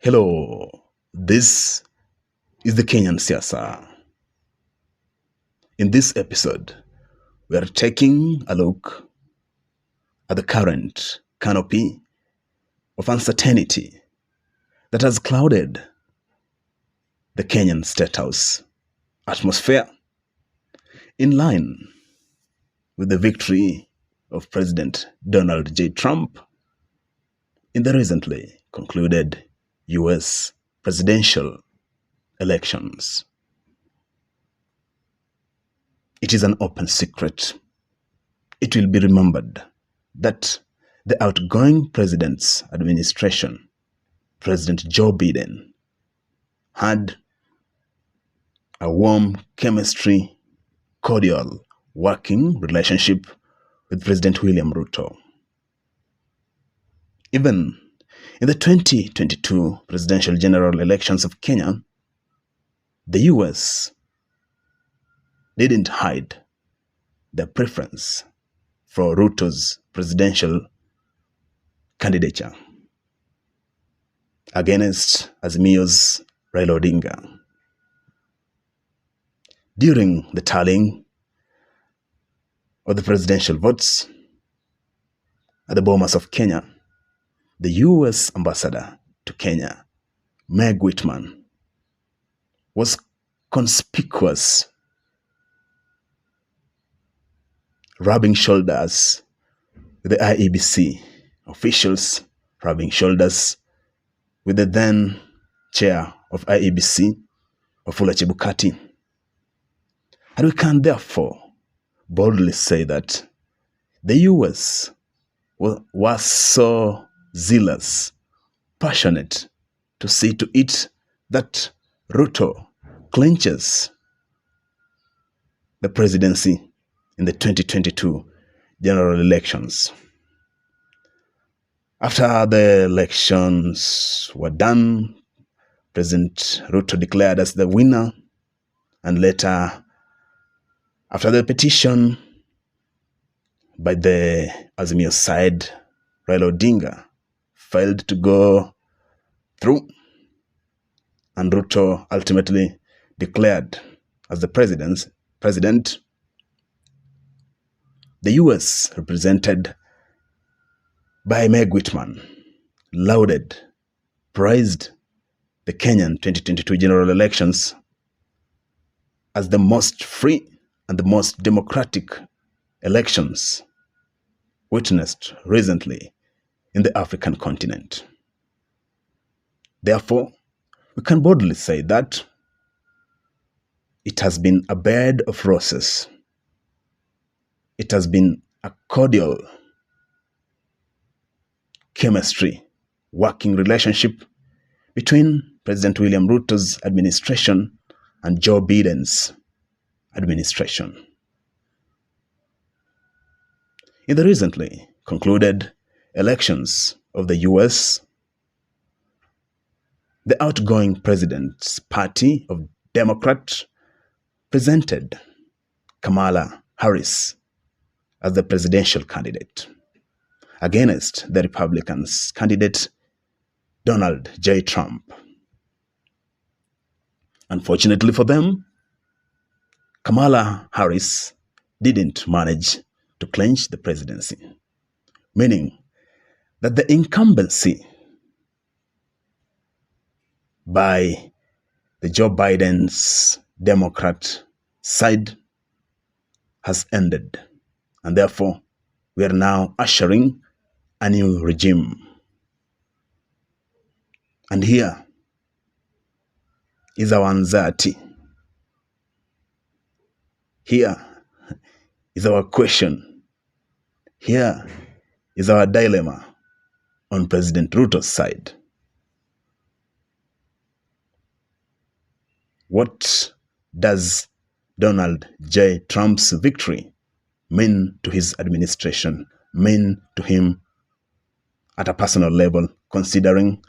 Hello, this is the Kenyan Siasa. In this episode, we are taking a look at the current canopy of uncertainty that has clouded the Kenyan State House atmosphere in line with the victory of President Donald J. Trump in the recently concluded US presidential elections. It is an open secret. It will be remembered that the outgoing president's administration, President Joe Biden, had a warm chemistry, cordial working relationship with President William Ruto. Even in the 2022 presidential general elections of Kenya, the US didn't hide their preference for Ruto's presidential candidature against Azimio's Raila Odinga. During the tallying of the presidential votes at the Bomas of Kenya, the US ambassador to Kenya, Meg Whitman, was conspicuous, rubbing shoulders with the IEBC officials, rubbing shoulders with the then chair of IEBC, Wafula Chebukati. And we can therefore boldly say that the US was so zealous, passionate to see to it that Ruto clinches the presidency in the 2022 general elections. After the elections were done, President Ruto declared as the winner, and later, after the petition by the Azimio side, Raila Odinga failed to go through, and Ruto ultimately declared as the president. The US, represented by Meg Whitman, lauded, praised the Kenyan 2022 general elections as the most free and the most democratic elections witnessed recently in the African continent. Therefore, we can boldly say that it has been a bed of roses. It has been a cordial chemistry, working relationship between President William Ruto's administration and Joe Biden's administration. In the recently concluded elections of the US, the outgoing president's party of Democrat presented Kamala Harris as the presidential candidate against the Republicans' candidate Donald J. Trump. Unfortunately for them, Kamala Harris didn't manage to clinch the presidency, meaning that the incumbency by the Joe Biden's Democrat side has ended, and therefore we are now ushering a new regime. And here is our anxiety. Here is our question. Here is our dilemma on President Ruto's side. What does Donald J. Trump's victory mean to his administration, mean to him at a personal level, considering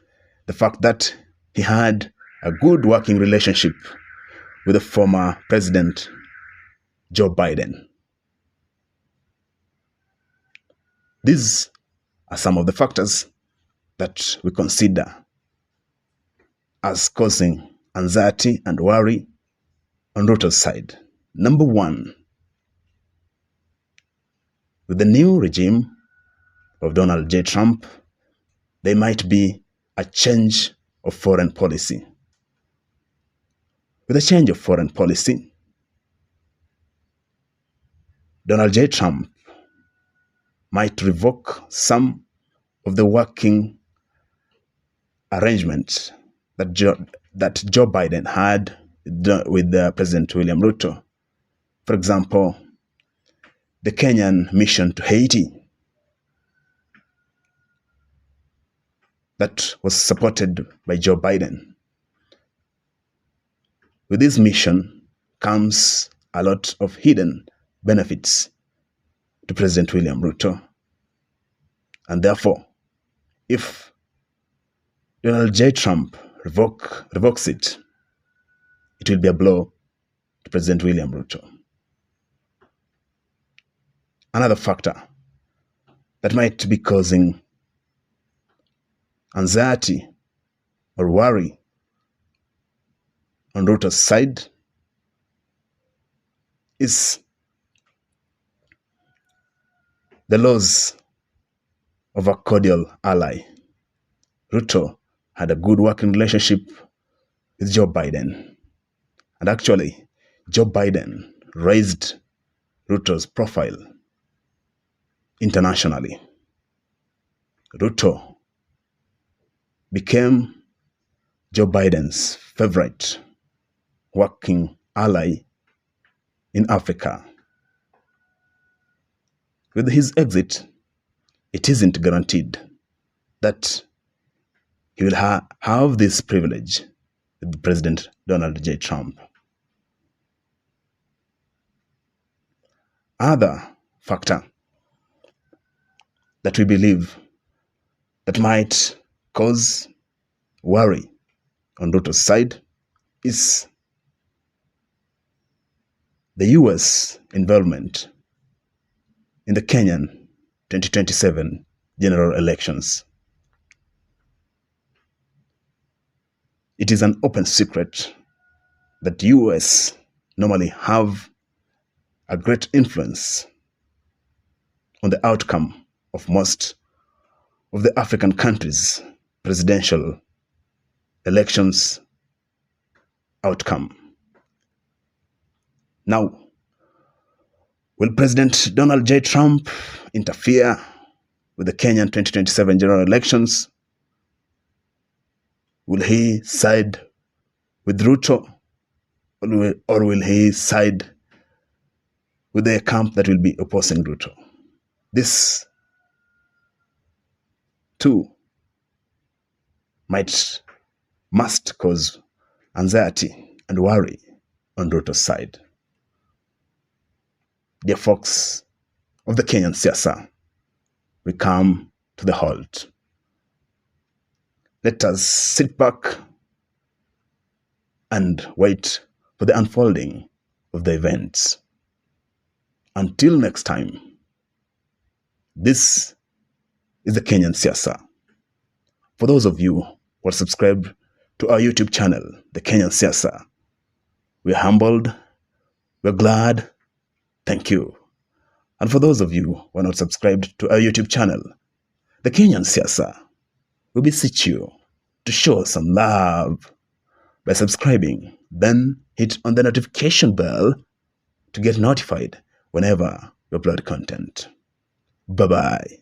the fact that he had a good working relationship with the former President Joe Biden? These are some of the factors that we consider as causing anxiety and worry on Ruto's side. Number one, with the new regime of Donald J. Trump, there might be a change of foreign policy. With a change of foreign policy, Donald J. Trump might revoke some of the working arrangements that Joe Biden had with President William Ruto. For example, the Kenyan mission to Haiti that was supported by Joe Biden. With this mission comes a lot of hidden benefits to President William Ruto. And therefore, if Donald J. Trump revokes it, it will be a blow to President William Ruto. Another factor that might be causing anxiety or worry on Ruto's side is the loss of a cordial ally. Ruto had a good working relationship with Joe Biden. And actually, Joe Biden raised Ruto's profile internationally. Ruto became Joe Biden's favorite working ally in Africa. With his exit, it isn't guaranteed that he will have this privilege with President Donald J. Trump. Other factor that we believe that might cause worry on Ruto's side is the US involvement in the Kenyan 2027 general elections. It is an open secret that the US normally have a great influence on the outcome of most of the African countries' presidential elections outcome. Now, will President Donald J. Trump interfere with the Kenyan 2027 general elections? Will he side with Ruto, or will he side with the camp that will be opposing Ruto? This too must cause anxiety and worry on Ruto's side. Dear folks of the Kenyan siasa, we come to the halt. Let us sit back and wait for the unfolding of the events. Until next time, this is the Kenyan siasa. For those of you who are subscribed to our YouTube channel, the Kenyan siasa, we're humbled, we're glad, thank you. And for those of you who are not subscribed to our YouTube channel, the Kenyan siasa, we beseech you to show some love by subscribing, then hit on the notification bell to get notified whenever we upload content. Bye-bye.